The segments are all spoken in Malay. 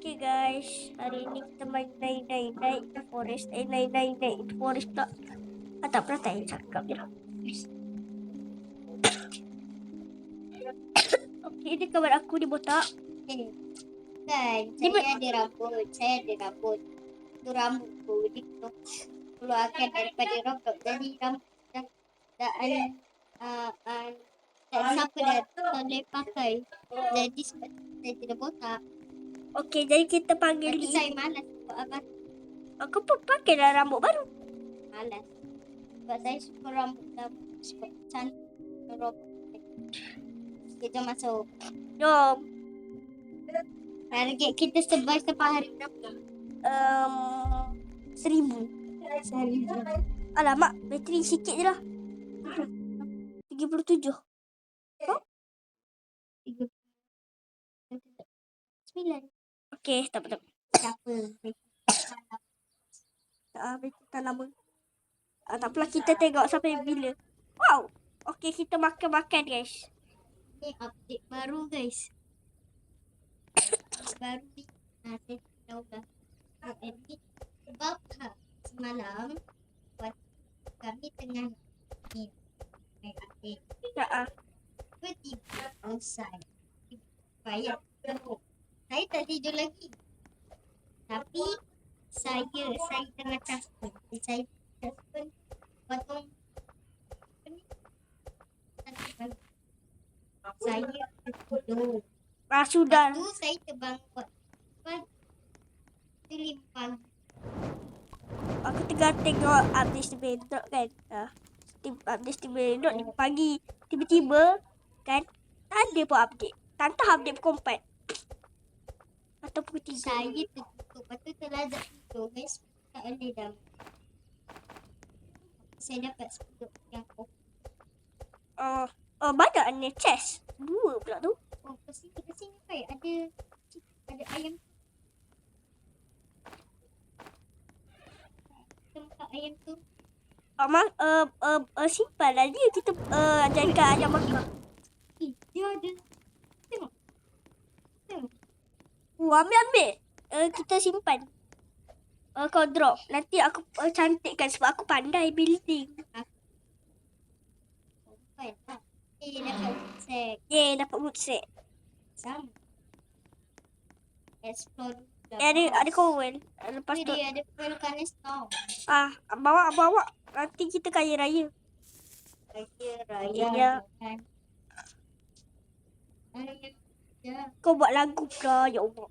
Okay guys, hari ini kita main naik ke forest. Naik ke forest pula. Tak pernah tak cakap je lah. Okay, ini kawan aku di botak. Kan, saya ada rambut. Itu rambutku. Dia keluarkan daripada rambut. Jadi rambut dah tak siapa dah boleh pakai. Jadi sebab saya tidak botak. Okay, jadi kita panggil Tapi Lee. saya malas buat apa. Aku pun pakai dah rambut baru. Malas. Sebab saya suka rambut rambut. Sebab cantik rambut. Okay, jom masuk. Jom. Target kita survive sampai hari berapa? 1000. Alamak, bateri sikit je lah. 37. Oh? 9. Okay, tak apa. Siapa? Bateri tak lama. Tak apalah, kita tengok sampai bila. Wow. Okay, kita makan guys. Ni update baru guys. Baru ni. Saya tahu dah. Nak edit. Sebab semalam kami tengah ni main update. Tiba-tiba outside. Bayar. Saya tak tidur lagi. Tapi saya tengah transfer. Saya transfer potong saya tidur. Sudah. Lepas tu saya terbang buat limpang. Aku tengah tengok update Steam Android kan. Update Steam Android pagi. Tiba-tiba kan, tak ada pun update. Tantah update pukul 4. Atau pukul 3. Saya tertutup. Lepas tu terlajak tidur guys. Tak boleh dah. Saya dapat 10 yang banyak ni chest. 2 pula tu. Oh, kesini baik. Ada ayam. Tempat ayam tu. Simpan lah dia. Kita jaga ayam makan. Dia ada. Tengok. Ambil. Kita simpan. Kau drop. Nanti aku cantikkan sebab aku pandai building. Dapat wood set. Sama. Explore. Ada coal. Lepas tu dia ada vulkanis tau. bawa. Nanti kita kaya raya. Ya. Kau buat lagu pula, ya Allah.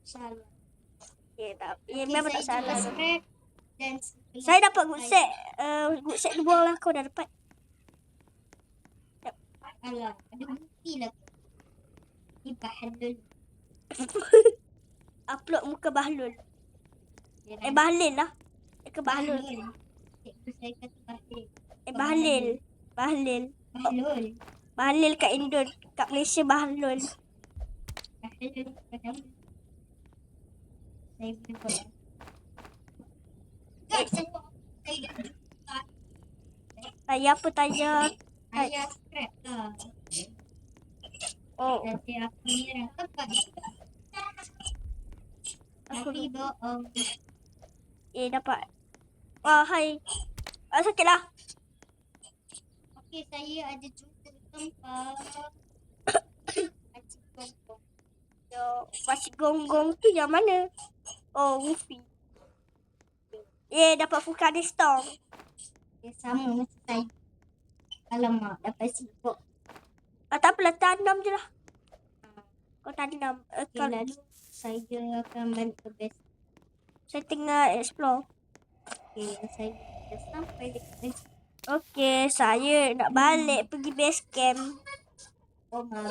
Salah. Memang tak salah. Dan Saya dapat good set. Good set 2 lah kau dah dapat. Alah, ada bukti lah. Ni bahlul. Upload muka Bahlul. Bahlil lah. Ke Bahlul. Saya kata bahlul. Bahlil. Bahlil kat Indon. Kat Malaysia Bahlul. Bahlul. Saya berbual. Tanya apa tanya? Ayah scrap lah. Oh. Nanti aku ni tempat. Tapi bohong. Dapat. Hai. Sakit lah. Okey, saya ada jumpa tempat. Pakcik gonggong tu yang mana? Oh, Wufi. Dapat vulkanis storm. Sama macam saya. Alamak, dapat sibuk. Tak apalah, tanam je lah. Kau tanam. Lalu saya akan balik ke base. Saya tengah explore. Saya dah sampai dekat base. Saya nak balik pergi base camp. Oh my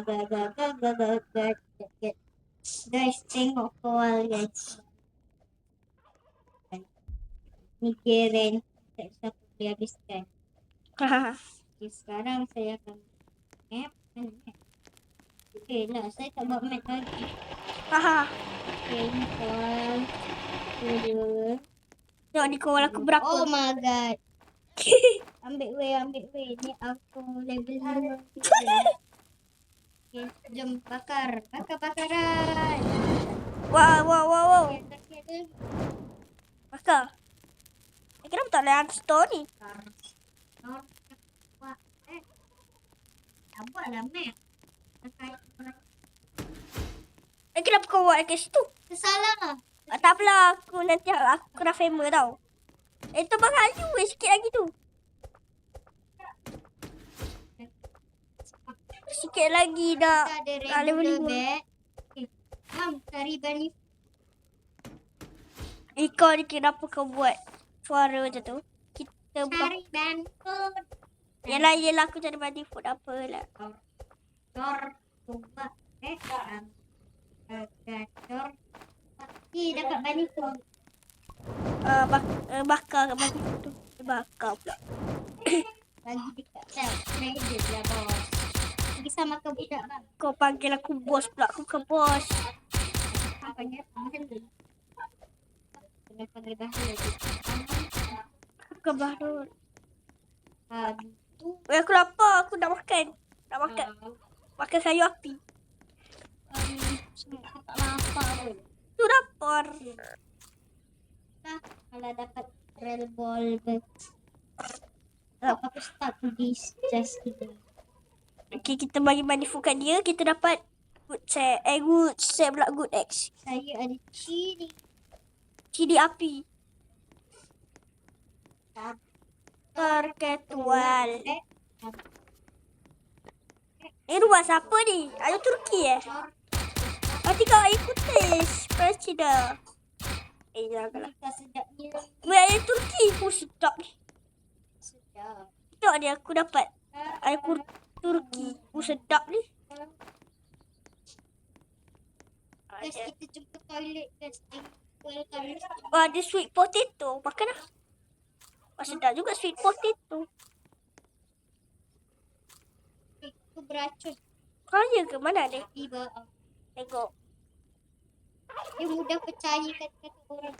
god. Guys, tengok koal guys. Ni keren. Tak siapa boleh habiskan. Sekarang saya akan map. Lah, saya tak buat map lagi. Ini koal. Tengok ni koal aku berapa. Oh my god. Ambil way. Ni aku level 5. Okay, jom bakar. Bakar-bakaran. Wow. Okey tu. Bakar. Kenapa tak ada store ni? Wah, buatlah map. Kenapa kau buat kat situ? Salah. Tak apalah, aku kena famous tau. Tu bang Ayu sikit lagi tu. Sikit lagi dah. Kita ada level regular 5. bed. Okay. Cari bunny. Kau ni kenapa kau buat suara macam tu? Kita bukan. Cari bunny food. Yelah aku cari bunny food apalah. Coba. Gacor. Dapat bunny food. Bakar kat bunny food tu. Bakar pula. Bagi dekat sel. Credit lah bos. Pergi sama ke budak bang. Kau panggil aku bos pula. Aku ke bos. Panggil Bahrul. Kena panggil Bahrul lagi. Aku ke Bahrul. Tu. Aku lapar. Aku nak makan. Makan sayur api. Aku tak lapar pun. Tu lapar. Kalau dapat Red Ball aku start pergi just ini. Okay, kita bagi bunny food kat dia. Kita dapat good set pula good X. Saya ada cili. Cili api. Terketual. Rumah siapa ni? Ada Turki Nanti kau ikut tes Presiden. Janganlah. Sedapnya. Ada Turki pun sedap ni. Sedap. Tengok ni aku dapat air Turki pun sedap ni. Guys, kita jumpa toilet guys. Ada sweet potato. Makan lah. Sedap juga sweet potato. Itu beracun. Kaya ke? Mana ada? Tiba. Tengok. Dia mudah percaya kata-kata orang.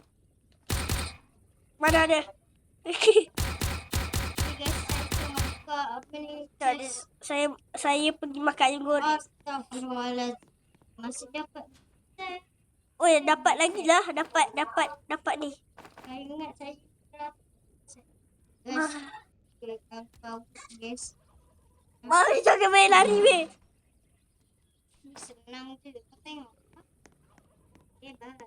Mana ada? Okay guys, saya makan apa ni? Saya pergi makan ayam goreng. Astaghfirullahaladzim. Masih dapat. Oh ya, dapat lagi lah. Dapat ni. Saya ingat saya guys. Okay, kau guys. Mari jangan main lari weh. Senang je. Kau tengok. Hebat.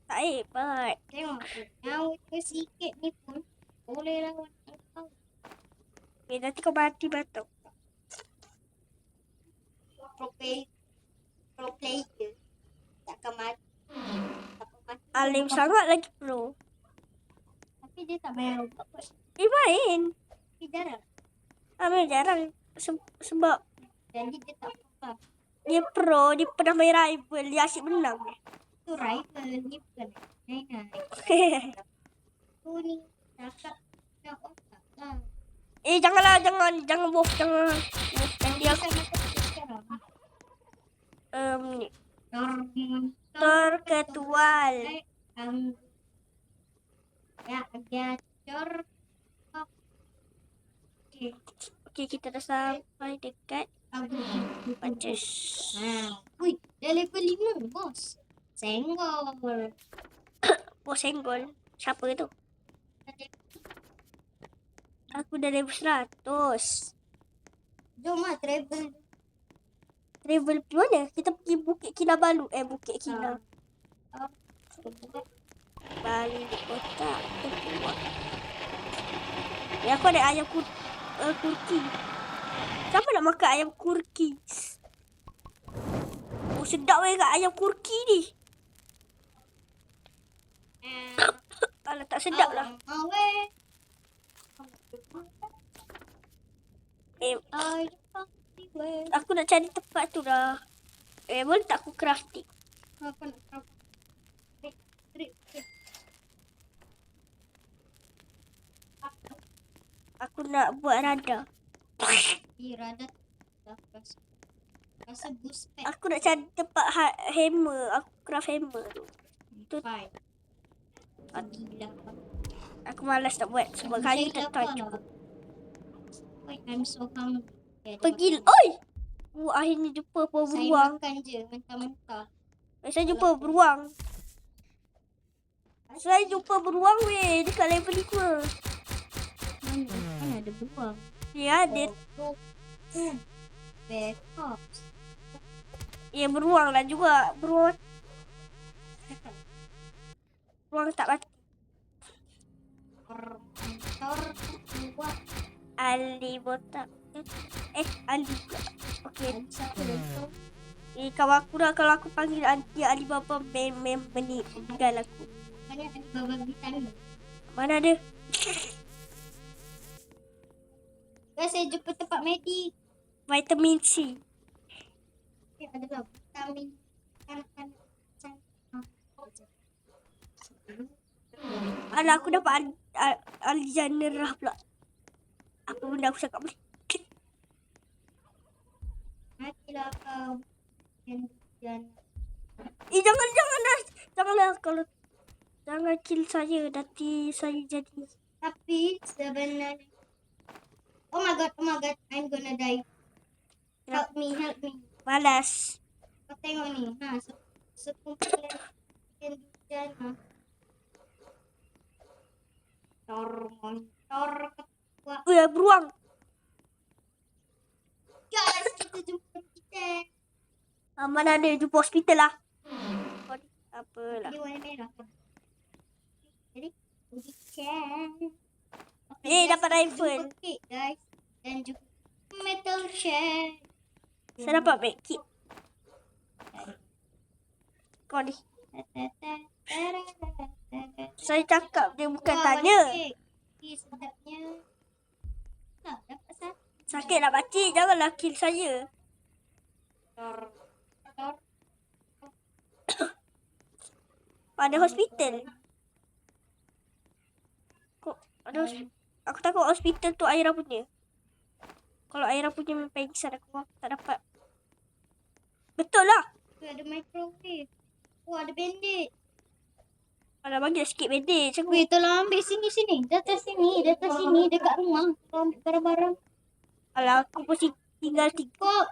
Tak hebat. Tengok. Yang sikit ni pun boleh lawan kau. Nanti kau mati batuk. Pro player. Takkan mati. Alim sangat lagi pro. Tapi dia tak main robot kot. Dia main. Tapi jarang. Jarang. Sebab Jadi dia tak apa. dia pro. Dia pernah main rival. Dia asyik menang. Tu rival ni bukan mainan. Tu ni cakap nak otak lah. Janganlah. Jangan wolf. Jangan dia Sama kita sekarang. ni. Terketual. Ya, gacor. Okay, kita dah sampai dekat Pances. Ui, dah level 5 bos. Senggol. Bos senggol. Siapa tu? Aku dah level 100. Jom lah travel. Travel pergi mana? Kita pergi Bukit Kinabalu. Bukit Kina. Balik kota. Aku ada ayam kurki. Siapa nak makan ayam kurki? Oh, sedap kat ayam kurki ni. Alah, tak sedap lah. Aku nak cari tempat tu dah. Boleh tak aku crafting? Apa nak crafting? Aku nak buat radar. Radar rasa boost pack. Aku nak cari tempat hammer. Aku craft hammer tu. Fine. Gila. Aku malas nak buat sebab kayu tak tahu cukup. I'm so hungry. Pergi. Oi! Akhirnya jumpa pun Saya beruang. makan je mentah-mentah. Saya jumpa beruang. Saya jumpa beruang weh dekat level 5. Mana ada beruang? Ya ada. Backup. Ya beruang lah juga. Beruang tak mati. Motor kuat. Ali botak. Ali pula. Okey. Siapa dah tu? Kawan aku dah kalau aku panggil dia Alibaba meninggal aku. Mana ada baba vitamin? Mana ada? Guys, saya jumpa tempat medik. Vitamin C. Adalah vitamin kanak-kanak. Alah aku dapat Aljanerah pula. Apa benda aku cakap boleh? Matilah kau. Jangan. Janganlah kalau jangan kill saya nanti saya jadi. Tapi sebenarnya, oh my god, I'm gonna die. Help me. Malas. Kau tengok ni, sekumpulan Indiana. Motor ketua. Beruang. Guys, kita jumpa kita. Mana ada jumpa hospital lah. Apalah. Dia warna merah. Jadi, weekend. Dapat rifle. Jumpa cake, guys. Dan juga metal chair. Saya dapat medkit. Kau ni. Saya cakap dia bukan tanya. Sedapnya. Tak, dapat satu. Sakit nak pakcik. Janganlah kill saya. Ada hospital. Kok ada hospital? Aku takut hospital tu Aira punya. Kalau Aira punya memang pengsan aku tak dapat. Betul lah. Tu ada microwave. Ada bandit. Alah bagi sikit bandage aku. Weh, tolong ambil sini. Datang sini. Dekat rumah. Tolong ambil barang-barang. Alah aku pun tinggal 3. Kok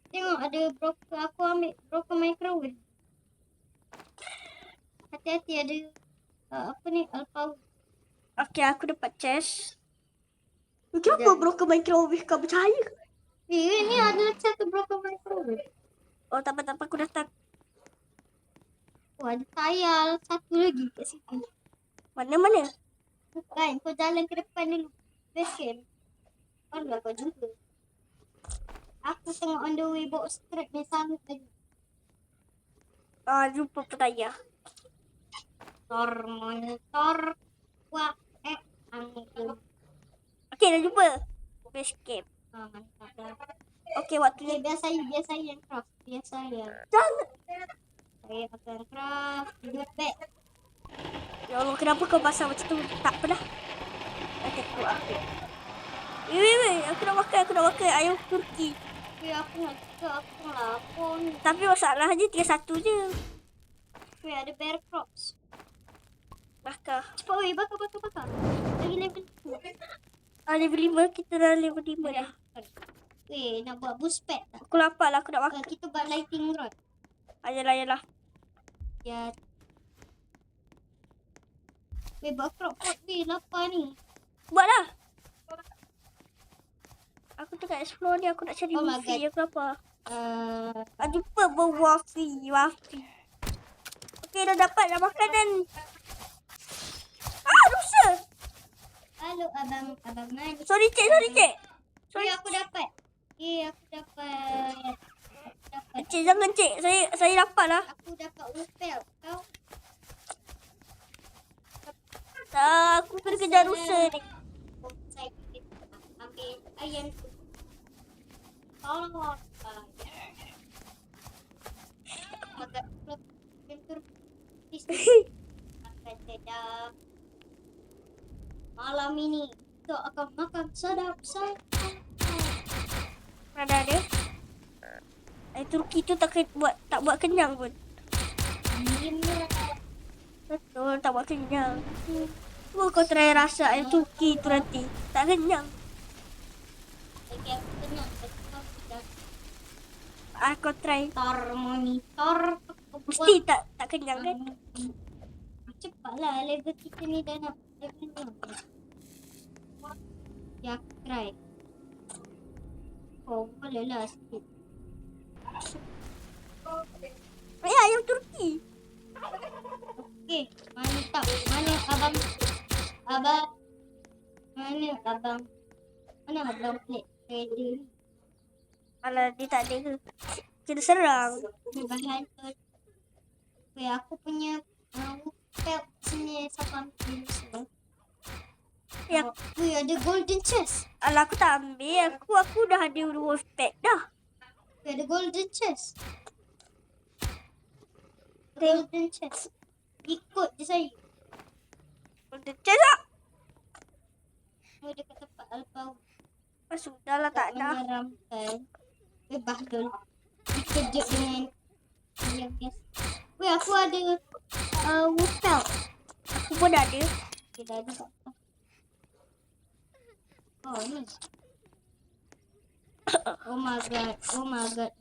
tengok ada broker. Aku ambil broker microwave. Hati-hati ada alpha. Okey, aku dapat chest. Kenapa broker microwave kau percaya? Ni ada satu broker microwave. Oh, tak apa aku datang. Ada tayal. Satu lagi kat situ. Mana? Bukan, kau jalan ke depan dulu. Best camp. Barulah kau jumpa. Aku tengok on the way bawa strap ni sanggup lagi. Jumpa petaya. Motor. Wah, angin. Okey, dah jumpa. Base camp. Mantap dah. Okey, waktunya. Biar saya yang craft. Jangan. Saya akan craft. Good bag. Ya Allah, kenapa kau pasal macam tu? Tak apa dah. Nanti aku ambil. Weh, aku nak makan ayam Turki. Aku nak lapar ni. Tapi masalahnya 3-1 je. Ada bear crops. Bakar. Cepat bakar. Lagi level 2. Level 5, kita dah level 5 dah. Nak buat boost pad tak? Aku lapar lah, aku nak makan. Kita buat lighting rod. Ayolah. Ya. Buat crop pot lapar ni. Buatlah. Aku tengah explore ni, aku nak cari my wifi. God. Aku lapar. Jumpa wafi. Okey, dah dapat dah makanan. Rusa. Halo abang mana? Sorry cik. Aku dapat. Aku dapat. Cik, jangan cik. Saya lapar lah. Aku dapat upel. Kau? Aku kena kejar rusa ni. Saya ambil ayam tu. Tolong. Agak pintur. Makan sedap. Malam ini kita akan makan sedap. Mana ada? Turki tu tak buat kenyang pun. Betul, tak buat kenyang. Cuba kau try rasa ayam Turki tu nanti. Tak kenyang. Lagi aku kenyang. Aku try. monitor. Mesti tak kenyang kan? Cepatlah, level kita ni dah nak level ni. Ya, aku try. Oh, boleh lah sikit. Ayam Turki. Okey, mantap. Mana abang? Abang. Mana abang? Mana abang plate ready? Alah, dia tak ada ke? Kena serang. Bahan tu. Okay, aku punya pelt sini siapa ambil semua. Ya. Wih, ada golden chest. Alah, aku tak ambil. Aku dah ada wolf pack dah. Wih, ada golden chest. Golden chest. Ikut je saya. Golden chest tak? Oh, dekat tempat Alpau. Sudah lah, tak nak. Menyeramkan. Wih, bahdul. Dikejut dengan yang biasa. Wih, aku ada wolf pelt. Aku pun dah ada. Okay, dah ada tak apa. Oh, ni. Oh my god. Oh my god.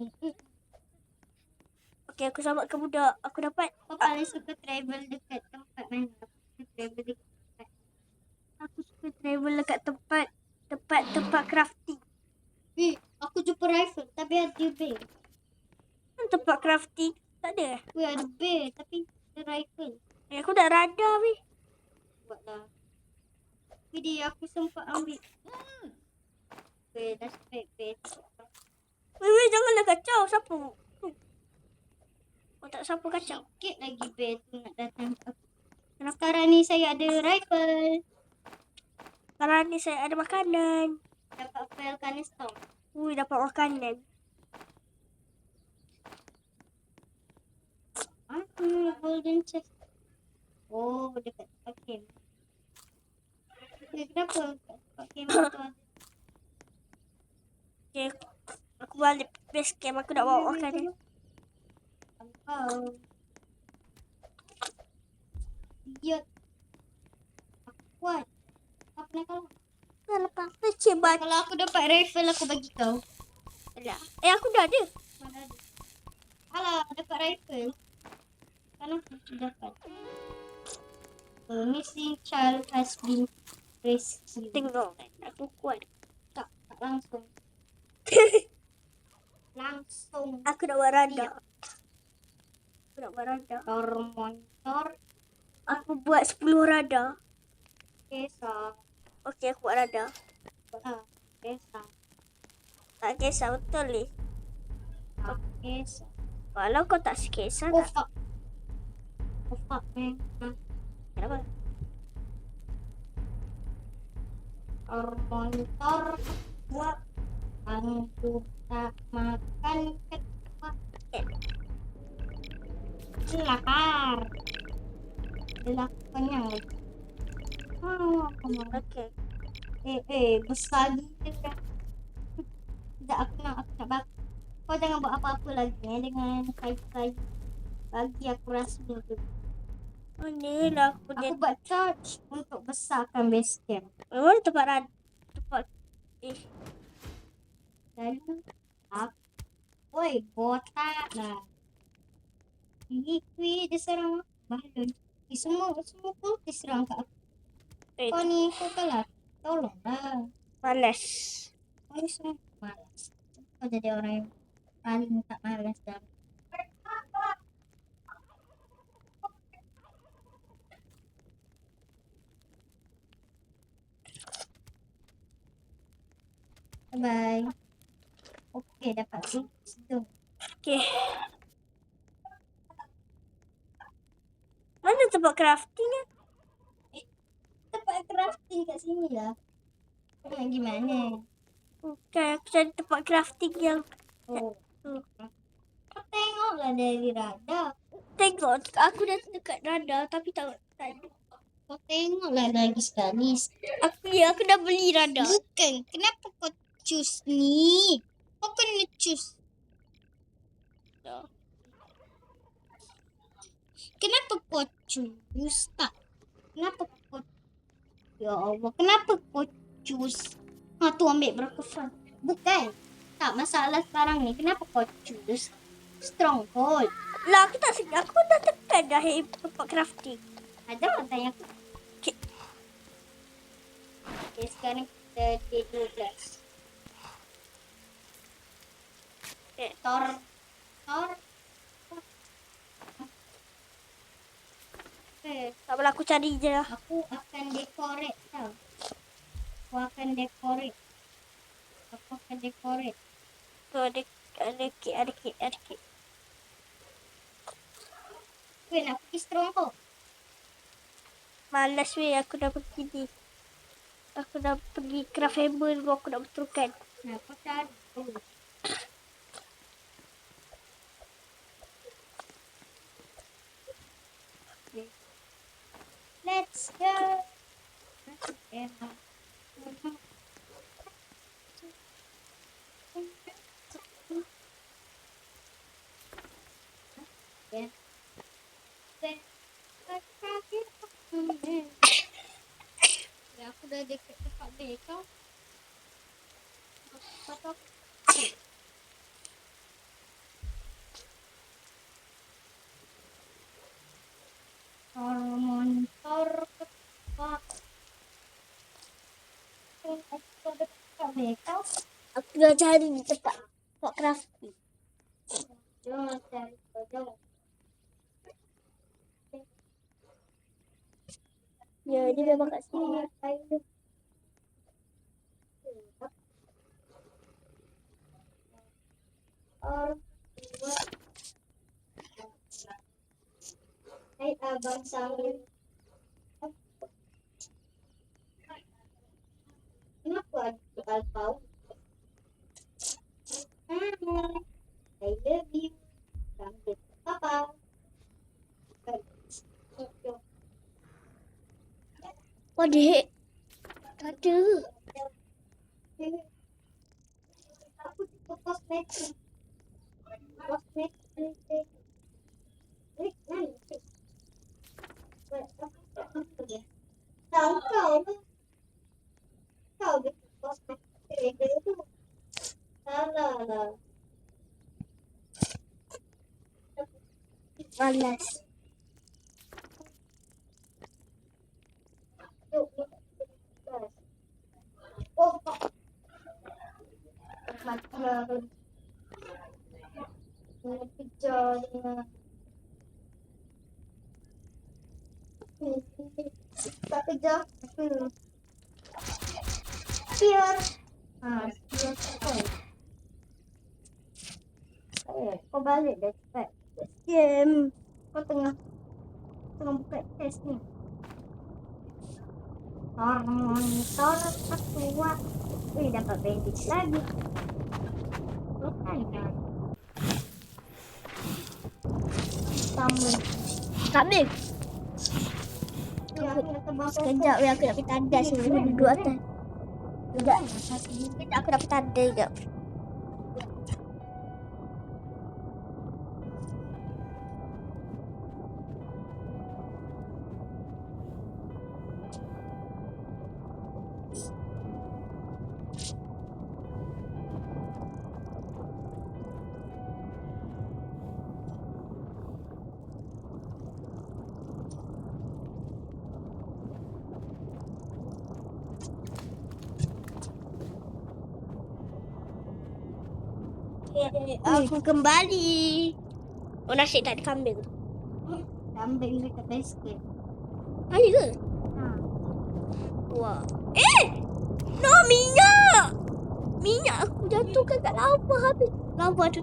Okey, aku selamatkan budak. Aku dapat. Kau paling suka travel dekat tempat mana? Aku suka travel dekat tempat. Aku suka travel dekat tempat crafting. Wih, aku jumpa rifle tapi ada bear. Tempat crafting tak ada. Wih, ada bear tapi ada rifle. Aku dah radar weh. Buatlah. Wih, dia aku sempat ambil. Wih, dah spek bear. Weh, janganlah kacau. Siapa? Oh, tak siapa kacau. Sikit lagi bear tu nak datang ke aku. Sekarang ni saya ada rifle. Sekarang ni saya ada makanan. Dapat file canister. Dapat makanan. Golden chest. Oh, dekat tempat camp. Kenapa dekat tempat camp tu ada? Okay, aku balik base camp. Aku nak bawa makanan. Oh. Idiot. Aku kuat. Apa nak kalah? Dah lepas. Cebat. Kalau aku dapat rifle, aku bagi kau. Alah. Aku dah ada. Mana ada? Alah, dapat rifle. Kan aku dapat. Missing child has been rescued. Tengok kan. Aku kuat. Tak langsung. Langsung. Aku nak buat radar. Aku nak buat radar. Monitor. Aku buat 10 radar. Kisah. Okey, aku buat radar. Kisah. Tak kisah betul ni. Kisah. Kalau kau tak sekisah Oh, tak. fuck. Oh, fuck, man. Kenapa? Monitor. Buat. Aku tak makan ketupat. Lapar. Dah kenyang lagi. Okey. Besar gila kan. Sekejap aku nak bakar. Kau jangan buat apa-apa lagi dengan kayu-kayu. Bagi aku rasa tu. Oh ni lah aku Aku buat charge untuk besarkan base camp. Mana tempat radar? Tempat. Lalu aku. Oi, botak lah. Ini dia serang aku. Balon. Semua pun diserang kat aku. Kau ni kau kalah. Tolonglah. Malas. Kau ni semua malas. Kau jadi orang yang paling tak malas dah. Bye. Okey, dapat situ. Okey. Mana tempat crafting kan? Tempat crafting kat sini lah. Kau nak pergi mana? Bukan, aku cari tempat crafting yang... Oh. Kau tengoklah dari radar. Tengok, aku dah dekat radar tapi tak ada. Kau tengoklah lagi sekali. Aku dah beli radar. Bukan. Kenapa kau choose ni? Kau kena choose. Kenapa kau choose tak? Kenapa kau... Ya Allah. Kenapa kau choose? Tu ambil berapa fan? Bukan. Tak, masalah sekarang ni, kenapa kau choose stronghold? Lah aku tak sedar. Aku dah tekan dah tempat crafting. Ada orang tanya aku. Okay. Okay, sekarang kita day 12. Eh. Tor. Okay, Tak apalah aku cari je lah. aku akan decorate tau. Aku akan decorate. Tu ada kek. Weh, nak pergi stronghold. Malas weh aku dah pergi ni. Aku dah pergi craft hammer dulu aku nak betulkan. Nah, kau cari dulu. Let's go. Ya, aku dah dekat tempat ni kau. Monitor kepak. Aku ada tempat ni kau. Aku dah cari di tempat crafting. Jangan cari kau. Ya, dia memang kat sini. Hai abang Samin. Kenapa ada kau? I love you. Sampai papa. What the heck? Tak ada. Aku cuba kosmetik. Tahu kau dia kosmetik itu salah lah. Malas. Oh, macam kejar dengan tak kejar biar kau balik dah cepat. Game. Kau tengah buka test ni. Monitor kuat. Dapat bandage lagi. Bukan kan? Sama. Kambing. Ya, aku nak terbang Sekejap weh aku nak pergi tandas ni. Aku duduk atas. Sekejap. Sekejap aku nak pergi tandas sekejap. Aku kembali. Oh nasib tak ada kambing. Kambing dekat basket. Ada ke? Wah. No minyak. Minyak aku jatuhkan kat lava habis. Lava tu.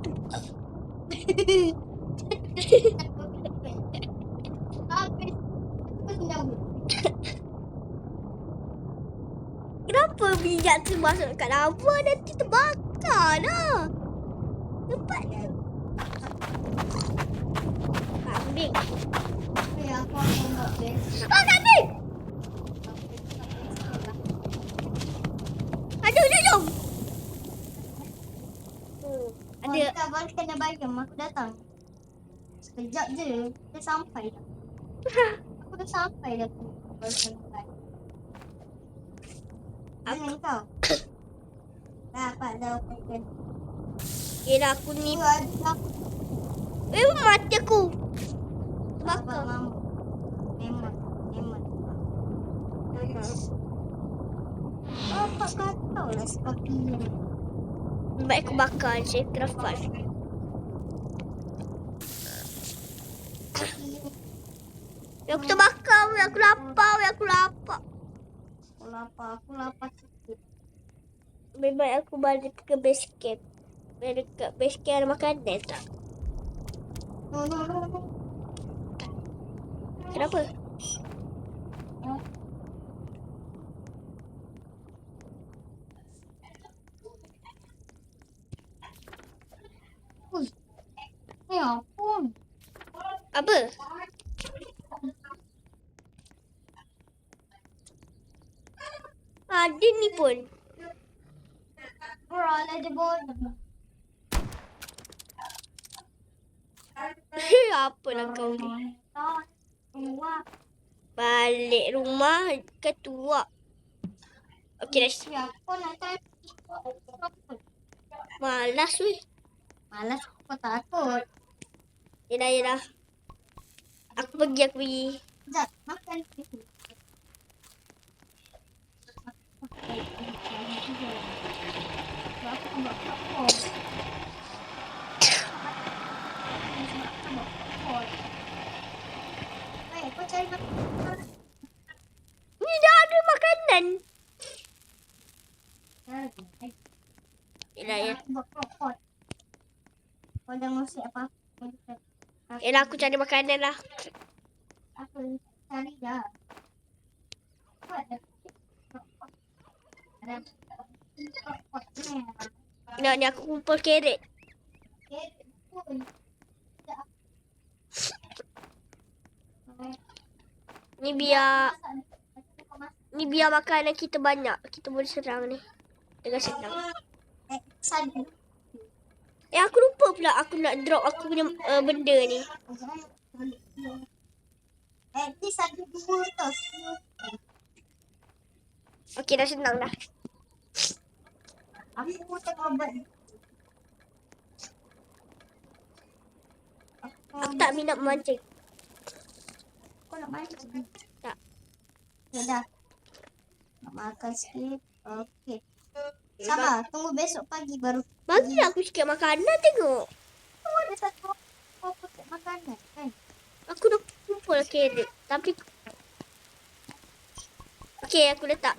Habis. Kenapa minyak tu masuk kat lava nanti terbakar lah. Cepat. Kambing. Ya, aku akan buat basket. Kambing. Jom. Ada. Kita balik kena bayam. Aku datang. Sekejap je. Kita sampai dah. Aku dah sampai dah. Jangan kau. Dapat dah open. Yelah aku ni. Ada Mati aku. Abang Bakar. Mam. Memang. Bapak kata lah Scorpion. Baik aku bakar je. Kenapa? Aku terbakar. Aku lapar. Aku lapar sikit. Lebih baik aku balik ke base camp. Dekat base camp ada makanan tak? No. Kenapa? Ya ampun. Apa? Ada ni pun. Berala dia bodoh. Apalah kau ni. Tua. Balik rumah ketua. Okey dah. Siapa nak cari? Malas weh. Malas aku takut. Yelah. Aku pergi. Sekejap, makan. Aku buat apa? Kau cari makan. Ni dah ada makanan. Yelah. Aku buat pot. Kau jangan usik apa-apa. Yelah aku cari makanan lah. Aku cari dah. Ada Ni aku kumpul carrot. Ni biar makanan kita banyak. Kita boleh serang ni. Dengan senang. Aku lupa pula aku nak drop aku punya benda ni. Ni satu dua tau. Okey dah senang dah. Aku tengah buat. Aku tak minat memancing. Kau nak mancing? Tak. Ya dah. Nak makan sikit. Okey. Sabar, tunggu besok pagi baru. Bagilah aku sikit makanan tengok. Kau ada satu kotak makanan kan? Aku dah kumpul carrot. Tapi okey aku letak.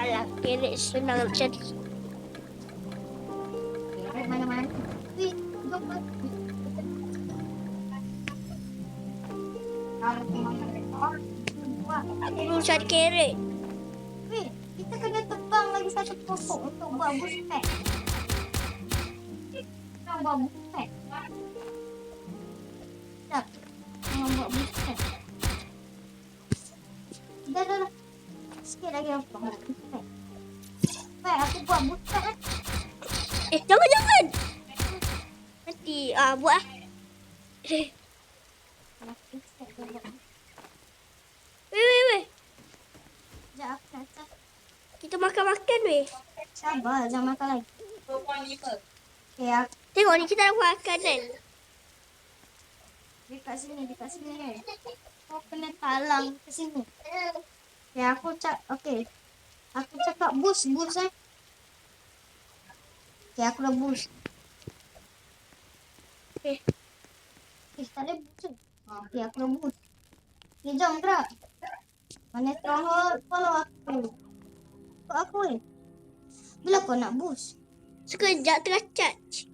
Alah, carrot senang nak cari. Mana-mana. Wih, jom. Aku belum cari carrot. Weh, kita kena tebang lagi satu pokok untuk buat boost pack. Kita buat boost pack. Sekejap. Kita buat boost pack. Dah. Sikit lagi aku buat boost pack. Baik, aku buat boost pack kan. Jangan. Nanti buat lah. Weh. Sekejap, aku nak cak. Kita makan weh. Sabar, jangan makan lagi. Okay, aku Tengok ni kita dah makan kan. dekat sini kan. Kau kena talang ke sini. Okay, aku cakap boost eh. Okay, aku dah boost. Okay. Tak ada boost. Okay, aku dah boost. Okay, jom gerak. Mana stronghold, follow aku. Ikut aku Bila kau nak boost? Sekejap tengah charge.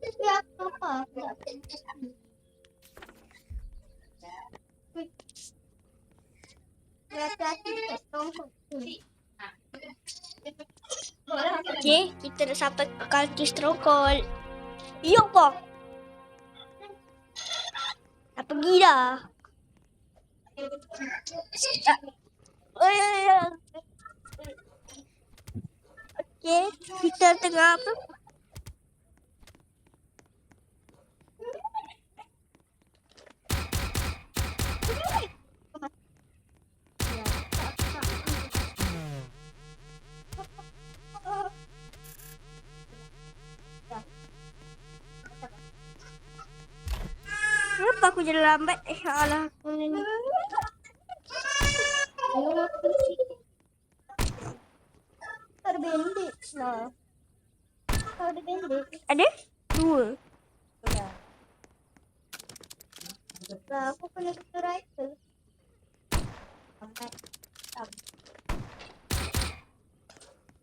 Tapi aku apa? Hati-hati dekat stronghold. Okay, kita dah sampai ke kaki stronghold. Yok kau. Dah pergi dah. Okey, kita tengah apa? Kenapa aku jadi lambat? Alah, aku ni. Ada bandage lah. Kau ada bandage? Ada? 2. Lah, aku kena satu rifle.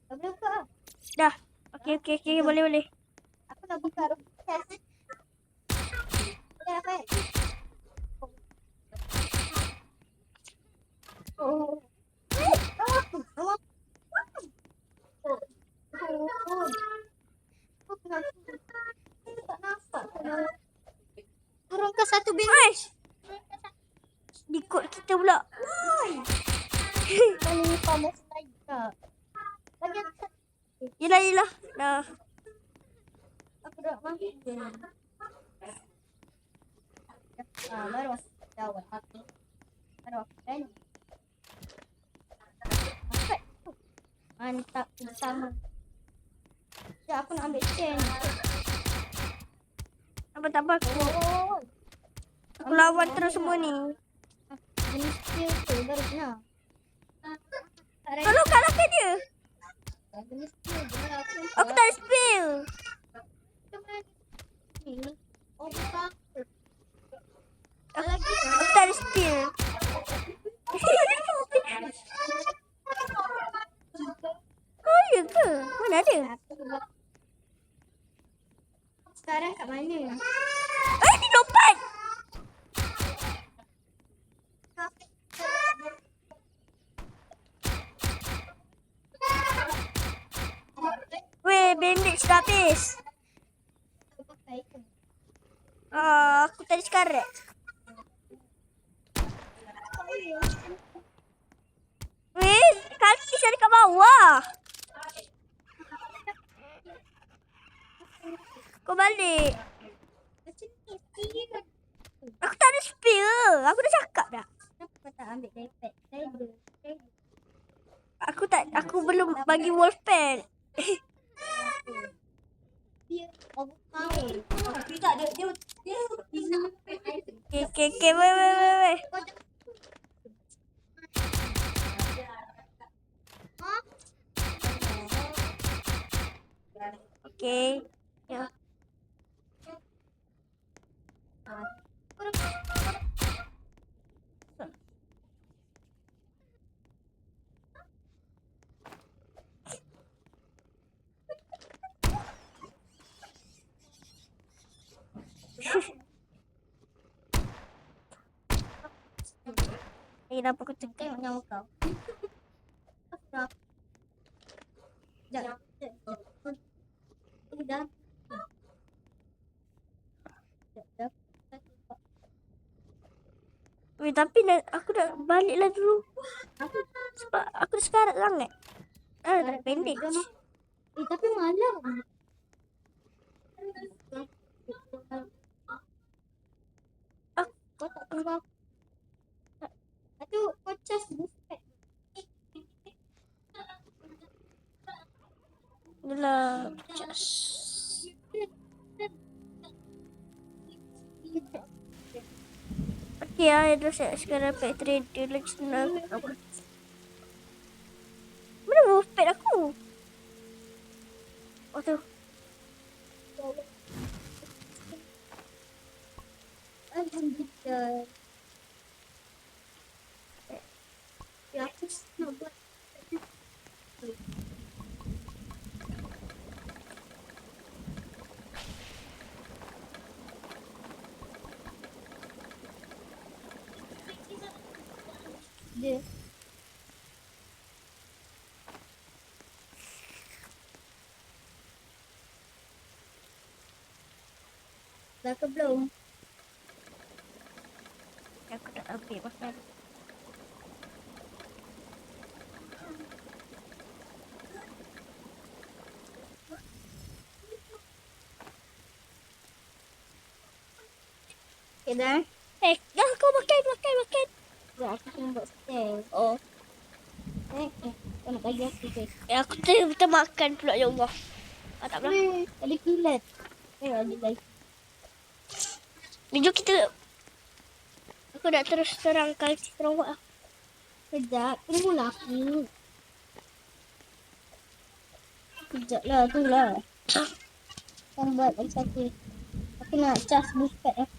Kau boleh buka lah. Dah. Okey, boleh. Aku nak buka roket. Boleh apa? Oh. Turunkan satu bandage. Di kod kita pula. Mana ni panas lagi kak? Lagi aku satu. Yelah. Dah. Aku dah mandi. Baru aku jawab aku. Baru aku tanya. Mantap bersama. Ya, aku nak ambil chain. Tak apa aku. Aku lawan terus semua ni. Jenis skill tu baru kena. Tolong kalahkan dia. Jenis skill je lah aku. Aku tak ada spill. Ni. Oh, bukan. Aku tak ada spill. Oh, ya ke? Mana ada? Sekarang kat mana? Dia lompat. Weh, bandage dah habis. Aku tadi sekarat. Weh, kaki saya dekat bawah. Kau balik. Aku tak ada spill. Aku dah cakap dah. Kenapa tak ambil iPad? Aku belum bagi wolf pen. Tak ada dia. Okay. Weh. Okay. Ya. Kenapa aku cakap? Tengok nyawa kau. Sekejap. Ini dah. Weh, tapi aku dah baliklah dulu. Sebab aku dah sekarat sangat. Tak bandage. Tapi malam. Kau tak tunggu aku. Itu kau cas buffet. Itulah cas. Okay, dah saya sekarang pack trader lagi senang. Mana wolfpack aku? Oh tu. Alhamdulillah. Ya, aku nak buat. Dia. Dah ke belum? Aku tak ambil makan. Okay dah. Dah kau makan. Ya, aku kena buat stairs. Oh, Kau nak bagi aku ke? aku termakan pula, ya Allah. Tak apa. Ada kilat. Ada lagi. Jom kita. Aku nak terus terangkan Sarawak. Kejap, tunggulah aku. Kejap lah, tu lah. Kan buat lagi satu. Aku nak cas bukat lah.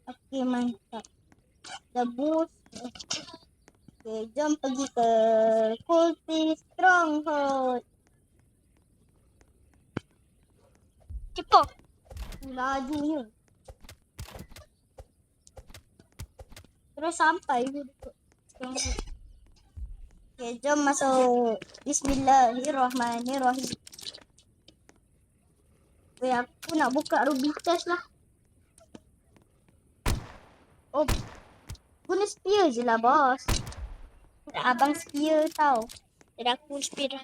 Okey, mantap. Dah boost. Okey, jom pergi ke Cultist Stronghold. Cepat. Lajunya. Terus sampai je dekat Stronghold. Okey, jom masuk. Bismillahirrahmanirrahim. Weh, aku nak buka ruby chest lah. Oh, guna spear je lah, bos. Abang spear tau. Dan aku speed.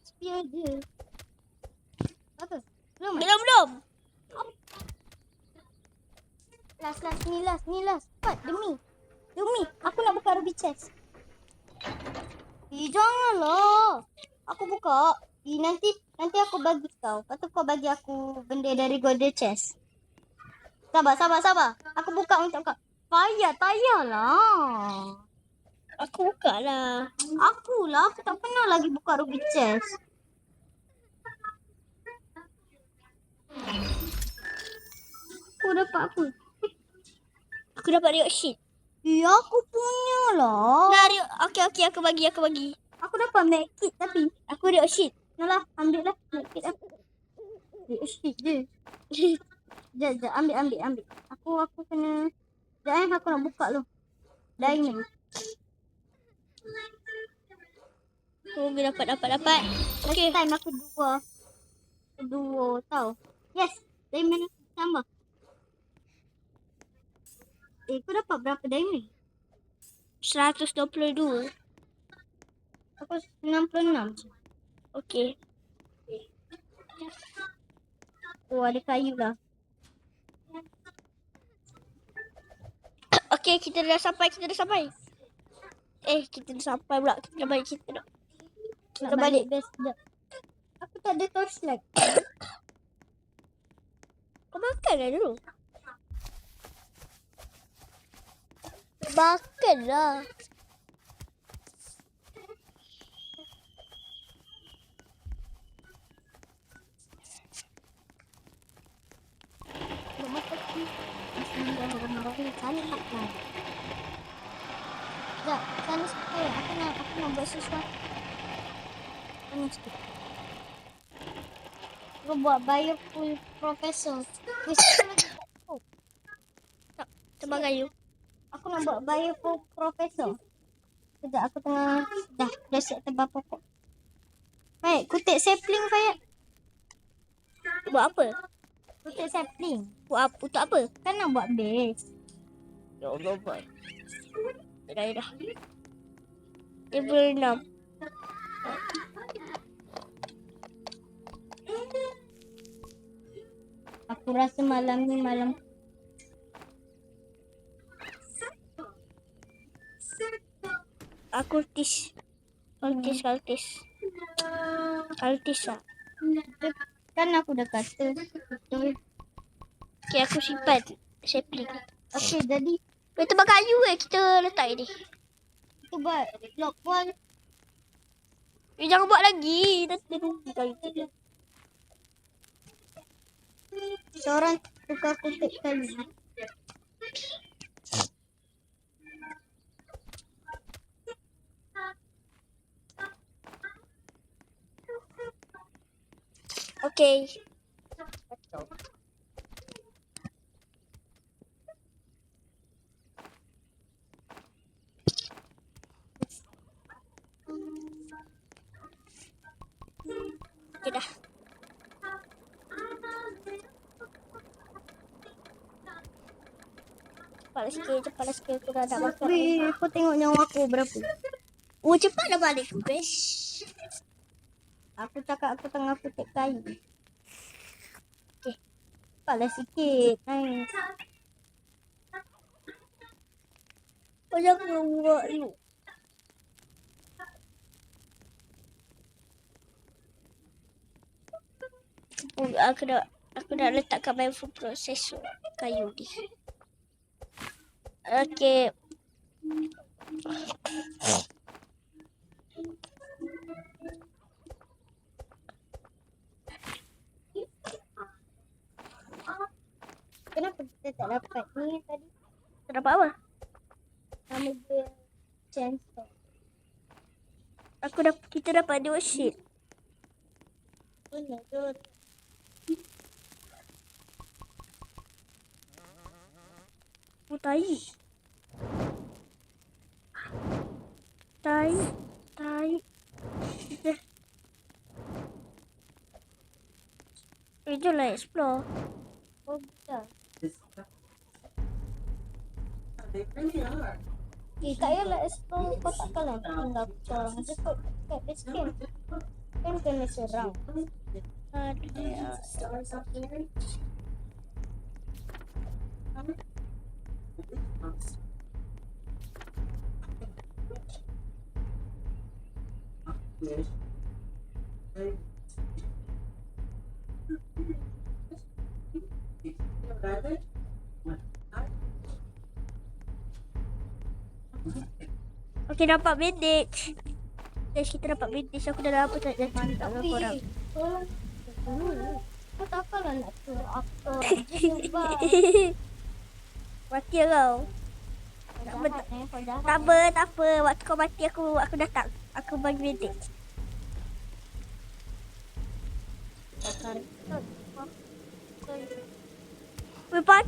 Spear je. Apa? Belum? Belum. Last. Cepat, demi. Aku nak buka ruby chest. Janganlah. Aku buka. Nanti aku bagi kau. Lepas tu kau bagi aku benda dari golden chest. Sabar. Aku buka untuk kau. Payahlah. Aku buka lah. Aku tak pernah lagi buka ruby chest. Aku dapat apa? Aku dapat riot sheet. Ya, aku punya lah. Dah riot. Okey, aku bagi. Aku dapat med kit tapi. Aku riot sheet. Nalah, ambil lah med kit aku. Shit je. Sekejap, ambil. Aku kena. Sekejap aku nak buka lu. Diamond. Oh, dapat. Okey. Next time aku dua tau. Yes, diamond aku tambah. Kau dapat berapa diamond? 122. Aku 96 je. Okey. Oh, ada kayu lah. Okey, kita dah sampai. Kita dah sampai pula. Kita balik. Best sekejap. Aku tak ada torchlight. Kau makan lah dulu. Makan lah. Bismillahirrahmanirrahim. Cantik lah. Sekejap, sana sikit. Aku nak buat sesuatu. Sana sikit. Aku buat biofuel professor. Tebang kayu. Aku nak buat biofuel professor. Sekejap, aku tengah. Dah siap tebang pokok. Baik, kutip sapling, Fayat. Buat apa? Kutip sapling. Untuk apa? Kan nak buat base. Ya Allah, buat. Dah. Level 6. Aku rasa malam ni malam. Aku Altis lah. Kan aku dah kata. Betul. Okay, aku simpan sapling. Okey, jadi Kita tebang kayu kita letak ni. kita buat block wall. Jangan buat lagi. Nanti rugi kayu kita. Seorang tukar kutip kayu. Okay. Okay dah. cepatlah sikit. Aku dah nak makan. Weh, kau tengok nyawa aku berapa? Oh, cepat dah balik, guys. Aku cakap aku tengah kutip kayu. Cepatlah sikit. Kau jangan buat dulu. Oh, aku nak letakkan my food processor kayu ni. Okey. Kenapa kita tak dapat ni tadi? Tak dapat apa? Nama dia chainsaw. Kita dapat dual shield. Benar tu. Oh, tai. Jom lah explore. Oh, bisa. Tak payahlah explore. Kau takkanlah tinggal corang je kot kat base camp. Kan kena serang. Okey, dapat bandage. Guys, kita dapat bandage. Aku dah lama tak dah cerita dengan korang. Kau takkanlah nak suruh aku cuba. Mati kau. Kau jahat. Tak apa. Waktu kau mati aku datang. Aku bagi bandage.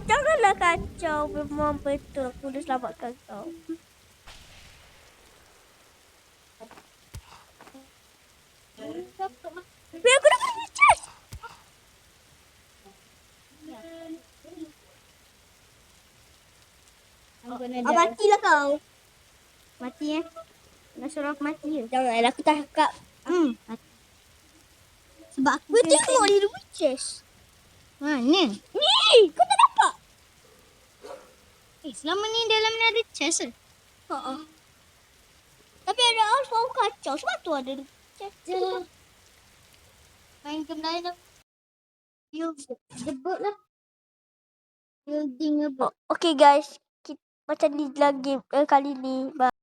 Janganlah kacau. Memang betul. Aku dah selamatkan kau. Aku dapat recharge. Matilah kau. Mati nak suruh aku mati je. Janganlah aku tangkap. Mati. Sebab aku Tengok ni dulu chest. mana? Ni, kau tak dapat. Selama ni dalam ni ada chest ke? Tapi ada alpha aku kacau. Sebab tu ada chest. Main game lain lah. Build the boat lah. Building a boat. Okay guys. Macam ni lah game kali ni. Bye.